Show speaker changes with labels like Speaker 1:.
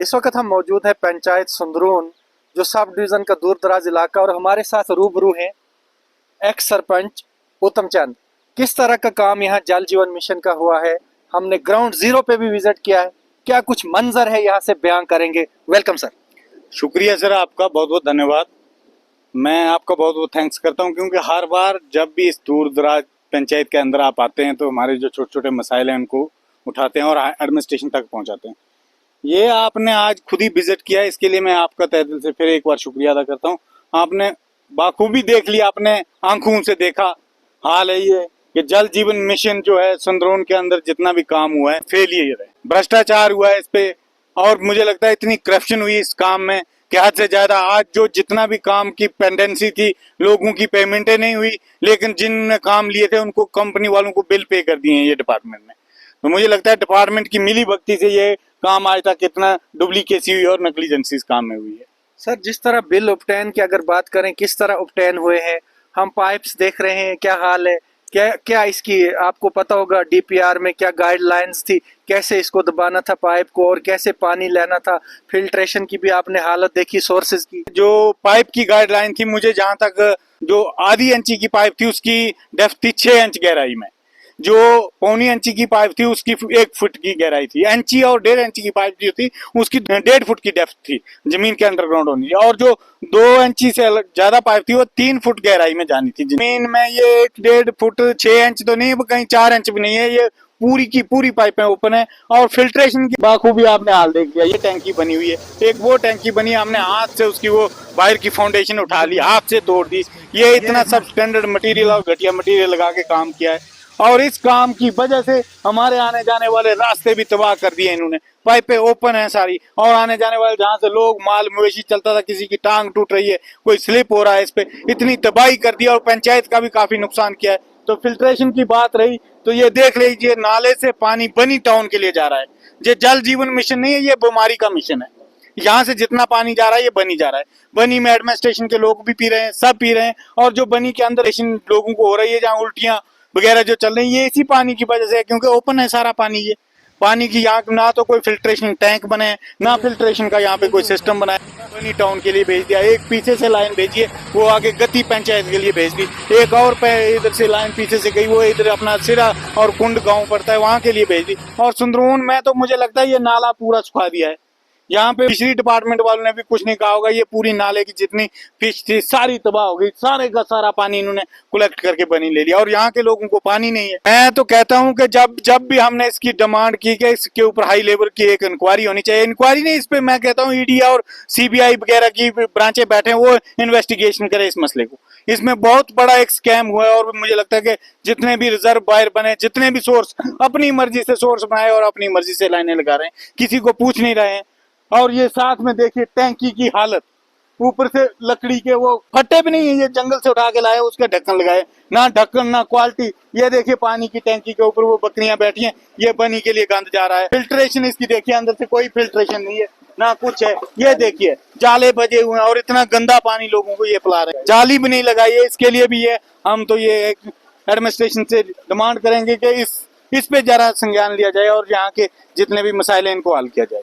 Speaker 1: इस वक्त हम मौजूद हैं पंचायत सुंदरून, जो सब डिवीजन का दूर दराज इलाका, और हमारे साथ रूबरू हैं एक्स सरपंच उत्तम चंद। किस तरह का काम यहाँ जल जीवन मिशन का हुआ है, हमने ग्राउंड जीरो पे भी विजिट किया है, क्या कुछ मंजर है यहाँ से बयान करेंगे। Welcome sir.
Speaker 2: शुक्रिया सर, आपका बहुत बहुत धन्यवाद। मैं आपका बहुत बहुत थैंक्स करता हूँ, क्योंकि हर बार जब भी इस दूर दराज पंचायत के अंदर आप आते हैं तो हमारे जो छोटे छोटे मसाइल हैं उनको उठाते हैं और एडमिनिस्ट्रेशन तक पहुँचाते हैं। ये आपने आज खुद ही विजिट किया है, इसके लिए मैं आपका तहे दिल से फिर एक बार शुक्रिया अदा करता हूँ। आपने बाखूबी देख लिया, आपने आंखों से देखा। हाल है ये कि जल जीवन मिशन जो है सुंदरौन के अंदर जितना भी काम हुआ है फेलियर है, भ्रष्टाचार हुआ है इस पे, और मुझे लगता है इतनी करप्शन हुई इस काम में कि हद से ज्यादा। आज जो जितना भी काम की पेंडेंसी थी, लोगों की पेमेंटें नहीं हुई, लेकिन जिनने काम लिए थे उनको कंपनी वालों को बिल पे कर दिए हैं ये डिपार्टमेंट ने। तो मुझे लगता है डिपार्टमेंट की मिली भगती से ये काम आज तक कितना डुप्लीकेसी हुई और नेग्लिजेंसी इस काम में हुई है।
Speaker 1: सर, जिस तरह बिल उपटैन की अगर बात करें, किस तरह उपटैन हुए हैं, हम पाइप्स देख रहे हैं, क्या हाल है, क्या क्या इसकी आपको पता होगा डीपीआर में क्या गाइडलाइंस थी, कैसे इसको दबाना था पाइप को और कैसे पानी लेना था, फिल्ट्रेशन की भी आपने हालत देखी, सोर्सेज की।
Speaker 2: जो पाइप की गाइडलाइन थी, मुझे जहां तक जो आधी इंची की पाइप थी उसकी डेप्थ थी 6 इंच गहराई में, जो पौनी इंची की पाइप थी उसकी 1 फुट की गहराई थी, इंची और 1.5 इंची की पाइप जो थी उसकी 1.5 फुट की डेप्थ थी जमीन के अंडरग्राउंड होनी, और जो 2 इंची से ज्यादा पाइप थी वो 3 फुट गहराई में जानी थी जमीन में। ये 1.5 फुट 6 इंच तो नहीं, कहीं 4 इंच भी नहीं है, ये पूरी की पूरी पाइपें ओपन है। और फिल्ट्रेशन की बाखूबी आपने हाल देख लिया, ये टैंकी बनी हुई है, एक वो टैंकी बनी, हमने हाथ से उसकी वो बाहर की फाउंडेशन उठा ली, हाथ से तोड़ दी। ये इतना सब स्टैंडर्ड मटेरियल और घटिया मटेरियल लगा के काम किया है, और इस काम की वजह से हमारे आने जाने वाले रास्ते भी तबाह कर दिए इन्होंने। पाइपें ओपन है सारी, और आने जाने वाले जहां से लोग माल मवेशी चलता था, किसी की टांग टूट रही है, कोई स्लिप हो रहा है, इस पे इतनी तबाही कर दी और पंचायत का भी काफी नुकसान किया है। तो फिल्ट्रेशन की बात रही तो ये देख लीजिए, नाले से पानी बनी टाउन के लिए जा रहा है। ये जल जीवन मिशन नहीं है, ये बीमारी का मिशन है। यहाँ से जितना पानी जा रहा है ये बनी जा रहा है। बनी में एडमिनिस्ट्रेशन के लोग भी पी रहे हैं, सब पी रहे हैं, और जो बनी के अंदर लोगों को हो रही है, जहाँ उल्टियां वगैरह जो चल रही है, ये इसी पानी की वजह से है, क्योंकि ओपन है सारा पानी। ये पानी की यहाँ ना तो कोई फिल्ट्रेशन टैंक बने, ना फिल्ट्रेशन का यहाँ पे कोई सिस्टम बनाए। बनी टाउन के लिए भेज दिया, एक पीछे से लाइन भेजिए, वो आगे गति पंचायत के लिए भेज दी, एक और इधर से लाइन पीछे से गई, वो इधर अपना सिरा और कुंड गांव पड़ता है वहां के लिए भेज दी। और सुंदरौन में तो मुझे लगता है ये नाला पूरा सुखा दिया है। यहाँ पे फिशरी डिपार्टमेंट वालों ने भी कुछ नहीं कहा होगा, ये पूरी नाले की जितनी फिश थी सारी तबाह हो गई, सारे का सारा पानी इन्होंने कलेक्ट करके बनी ले लिया, और यहाँ के लोगों को पानी नहीं है। मैं तो कहता हूँ कि जब भी हमने इसकी डिमांड की कि इसके ऊपर हाई लेवल की एक इंक्वायरी होनी चाहिए, इंक्वायरी नहीं, इस पे मैं कहता हूँ ईडी और सीबीआई वगैरह की ब्रांचें बैठे, वो इन्वेस्टिगेशन करे इस मसले को। इसमें बहुत बड़ा एक स्कैम हुआ है, और मुझे लगता है कि जितने भी रिजर्व बायर बने, जितने भी सोर्स अपनी मर्जी से सोर्स बनाए और अपनी मर्जी से लाइनें लगा रहे हैं, किसी को पूछ नहीं रहे हैं। और ये साथ में देखिए टैंकी की हालत, ऊपर से लकड़ी के वो फट्टे भी नहीं है, ये जंगल से उठा के लाए, उसके ढक्कन लगाए, ना ढक्कन ना क्वालिटी। ये देखिए पानी की टैंकी के ऊपर वो बकरियां बैठी हैं, ये बनी के लिए गंद जा रहा है। फिल्ट्रेशन इसकी देखिए, अंदर से कोई फिल्ट्रेशन नहीं है ना कुछ है। ये देखिए जाले बजे हुए हैं और इतना गंदा पानी लोगों को ये पिला रहे हैं, जाली भी नहीं लगाई है इसके लिए भी। ये हम तो ये एडमिनिस्ट्रेशन से डिमांड करेंगे कि इस पे जरा संज्ञान लिया जाए और यहाँ के जितने भी मसाइल हैं इनको हल किया जाए।